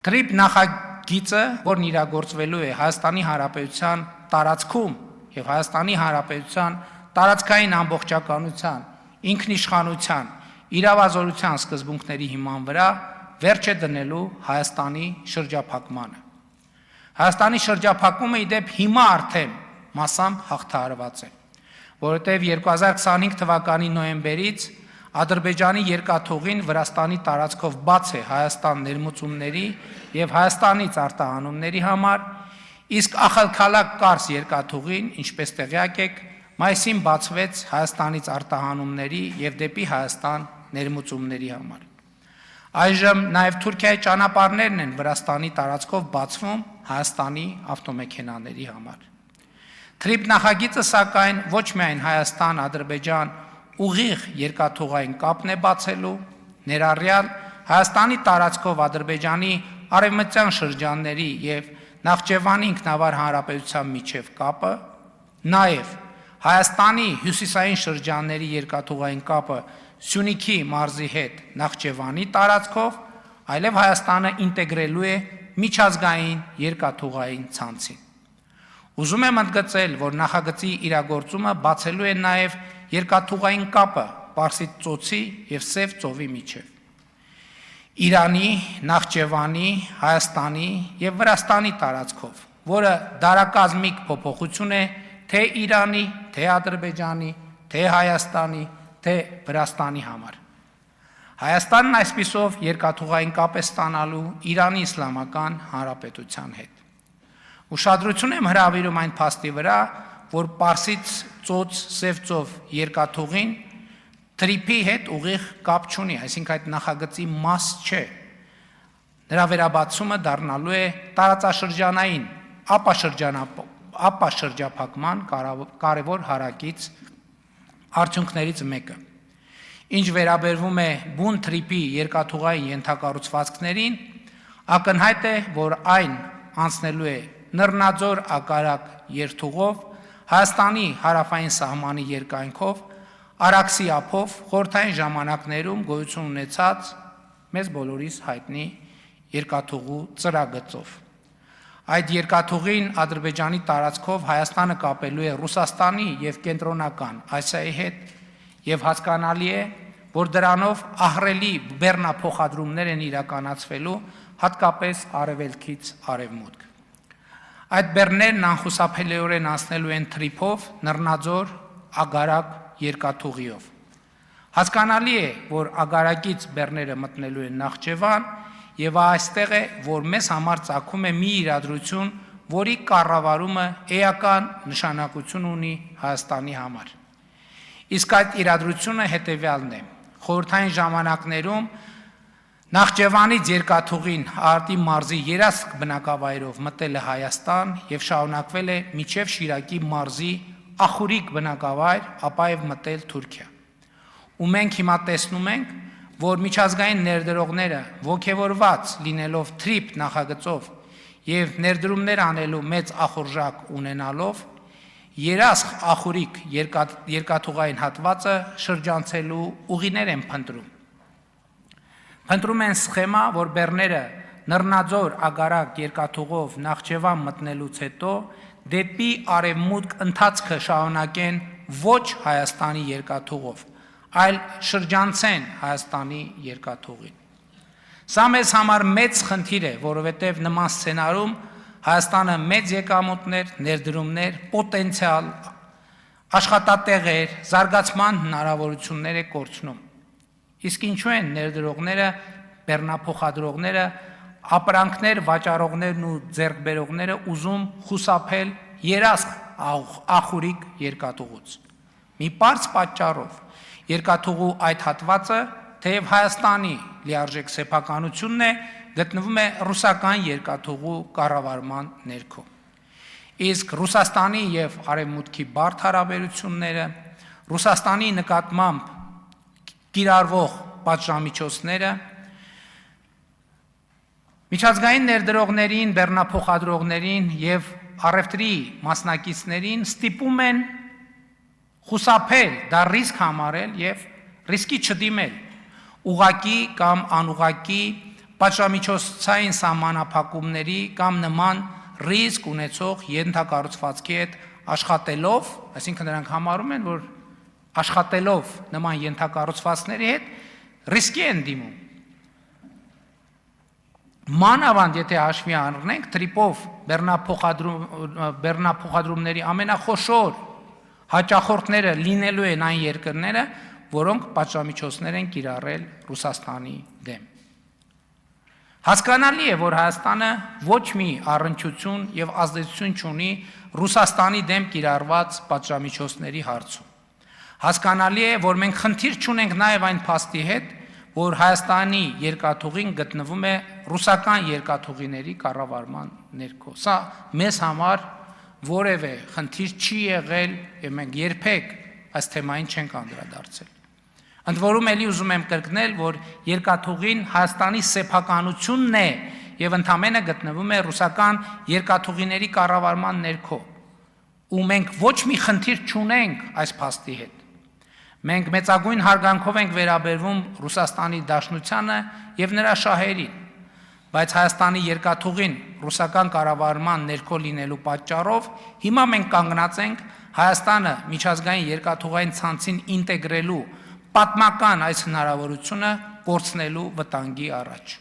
Թրիփ նախագիծը, որն իրագործվելու է Հայաստանի Հանրապետության տարածքում եւ Հայաստանի Հանրապետության տարածքային ամբողջականության, ինքնիշխանության, իրավազորության սկզբունքների հիման վրա վերջ է դնելու Հայաստանի շրջափակմանը։ Հայաստանի շրջափակումը ի դեպ հիմա արդեն մասամբ հաղթահարված է, որովհետև 2025 թվականի նոյեմբերից Ադրբեջանի երկաթուղին Վրաստանի տարածքով բաց է Հայաստան ներմուծումների եւ Հայաստանից արտահանումների համար, իսկ Ախալքալակ Կարս երկաթուղին, ինչպես տեղյակ եք, մայիսին բացվեց Հայաստանից արտահանումների եւ դեպի Հայաստան ներմուծումների համար։ Այժմ նաեւ Թուրքիայի ճանապարհներն են Վրաստանի տարածքով բացվում Հայաստանի ավտոմեքենաների համար։ Թրիփ նախագիծը սակայն ոչ միայն Հայաստան-Ադրբեջան ուղիղ երկաթուղային կապն է բացելու, ներառյալ Հայաստանի տարածքով Ադրբեջանի արևմտյան շրջանների եւ Նախճեվանի ինքնավար հանրապետության միջև կապը, նաեւ Հայաստանի հյուսիսային շրջանների երկաթուղային կապը Սյունիքի մարզի հետ Նախճեվանի տարածքով, այլև Հայաստանը ինտեգրելու է միջազգային երկաթուղային ցանցին։ Ուզում եմ ընդգծել, որ նախագծի իրագործումը բացելու է նաեւ երկաթուղային կապը Պարսից ծոցի եւ Սև ծովի միջև։ Իրանի, Նախճեվանի, Հայաստանի եւ Վրաստանի տարածքով, որը դարակազմիկ փոփոխություն է թե Իրանի, թե Ադրբեջանի, թե Հայաստանի, թե Վրաստանի համար։ Հայաստանն այսպիսով երկաթուղային կապ է ստանալու Իրանի Իսլամական Հանրապետության հետ։ Ուշադրություն եմ հրավիրում այն փաստի վրա, որ Պարսից ծոց Սև ծով երկաթուղին թրիփի հետ ուղիղ կապ չունի, այսինքն այդ նախագծի մաս չէ։ Նրա վերաբացումը դառնալու է տարածաշրջանային ապաշրջափակման կարևոր հարակից արդյունքներից մեկը։ Ինչ վերաբերվում է բուն թրիփի երկաթուղային ենթակառուցվածքներին, ակնհայտ է, որ այն անցնելու է Նռնաձոր ակարակ երթուղով, Հայաստանի հարավային սահմանի երկայնքով, Արաքսի ափով խորհրդային ժամանակներում գոյություն ունեցած մեզ բոլորիս հայտնի երկաթուղու ծրագծով։ Այդ երկաթուղին Ադրբեջանի տարածքով Հայաստանը կապելու է Ռուսաստանի եւ կենտրոնական Ասիայի հետ եւ հասկանալի է, որ դրանով ահռելի բեռնափոխադրումներ են իրականացվելու հատկապես արևելքից արևմուտք։ Այդ բեռներն անխուսափելիորեն անցնելու են թրիփով Նռնաձոր ագարակ երկաթուղիով։ Հասկանալի է, որ ագարակից բեռները մտնելու են Նախճեվան եւ այստեղ է, որ մեզ համար ծագում է մի իրադրություն, որի կառավարումը էական նշանակություն ունի Հայաստանի համար։ Իսկ այդ իրադրությունը հետեւյալն է. խորհրդային ժամանակներում Նախճեվանից երկաթուղին Արտի մարզի երասք բնակավայրով մտել է Հայաստան եւ շարունակվել է մինչեւ Շիրակի մարզի Ախուրիկ բնակավայր, ապա եւ մտել Թուրքիա։ Ու մենք հիմա տեսնում ենք, որ միջազգային ներդրողները ոգևորված լինելով թրիփ նախագծով եւ ներդրումներ անելու մեծ ախորժակ ունենալով երասք Ախուրիկ երկաթուղային հատվածը շրջանցելու ուղիներ են փնտրում։ Փնտրում են սխեմա, որ բեռները Նռնաձոր ագարակ երկաթուղով Նախճեվան մտնելուց հետո դեպի արևմուտք ընթացքը շարունակեն ոչ Հայաստանի երկաթուղով, այլ շրջանցեն Հայաստանի երկաթուղին։ Սա մեզ համար մեծ խնդիր է, որովհետև նման սցենարում Հայաստանը մեծ եկամուտներ, ներդրումներ, պոտենցիալ, աշխատատեղեր, զարգացման հնարավորություններ է կորցնում։ Իսկ ինչու են ներդրողները, բեռնափոխադրողները, ապրանքներ վաճառողներն ու ձեռքբերողները ուզում խուսափել երասք Ախուրիկ երկաթուղուց։ Մի պարզ պատճառով երկաթուղու այդ հատվածը, թեև Հայաստանի լիարժեք սեփականությունն է, գտնվում է ռուսական երկաթուղու կառավարման ներքո։ Իսկ Ռուսաստանի եւ Արևմուտքի բարդ հարաբերությունները, Ռուսաստանի նկատմամբ կիրառվող պատժամիջոցները միջազգային ներդրողներին, բեռնափոխադրողներին եւ առևտրի մասնակիցներին ստիպում են խուսափել, դա ռիսկ համարել եւ ռիսկի չդիմել, ուղղակի կամ անուղղակի պատժամիջոցային սահմանափակումների կամ նման ռիսկ ունեցող ենթակառուցվածքի հետ աշխատելով, այսինքն նրանք համարում են, որ աշխատելով նման ենթակառուցվածքների հետ ռիսկի են դիմում։ Մանավանդ եթե հաշվի առնենք թրիպով բեռնափոխադրումների ամենախոշոր հաճախորդները լինելու են այն երկրները, որոնք պատժամիջոցներ են կիրառել Ռուսաստանի դեմ։ Հասկանալի է, որ Հայաստանը ոչ մի առնչություն եւ ազդեցություն չունի Ռուսաստանի դեմ կիրառված պատժամիջոցների հարցում։ Հասկանալի է, որ մենք խնդիր չունենք նաեւ այն փաստի հետ, որ Հայաստանի երկաթուղին գտնվում է ռուսական երկաթուղիների կառավարման ներքո։ Սա մեզ համար որևէ խնդիր չի եղել եւ մենք երբեք այս թեմային չենք անդրադարձել։ Ընդ որում էլի ուզում եմ կրկնել, որ երկաթուղին Հայաստանի սեփականությունն է եւ ընդամենը գտնվում է ռուսական երկաթուղիների կառավարման ներքո։ Ու մենք ոչ մի խնդիր չունենք այս փաստի հետ։ Մենք մեծագույն հարգանքով ենք վերաբերվում Ռուսաստանի Դաշնությանը եւ նրա շահերին, բայց Հայաստանի երկաթուղին ռուսական կառավարման ներքո լինելու պատճառով հիմա մենք կանգնած ենք Հայաստանը միջազգային երկաթուղային ցանցին ինտեգրելու պատմական այս հնարավորությունը կորցնելու վտանգի առաջ։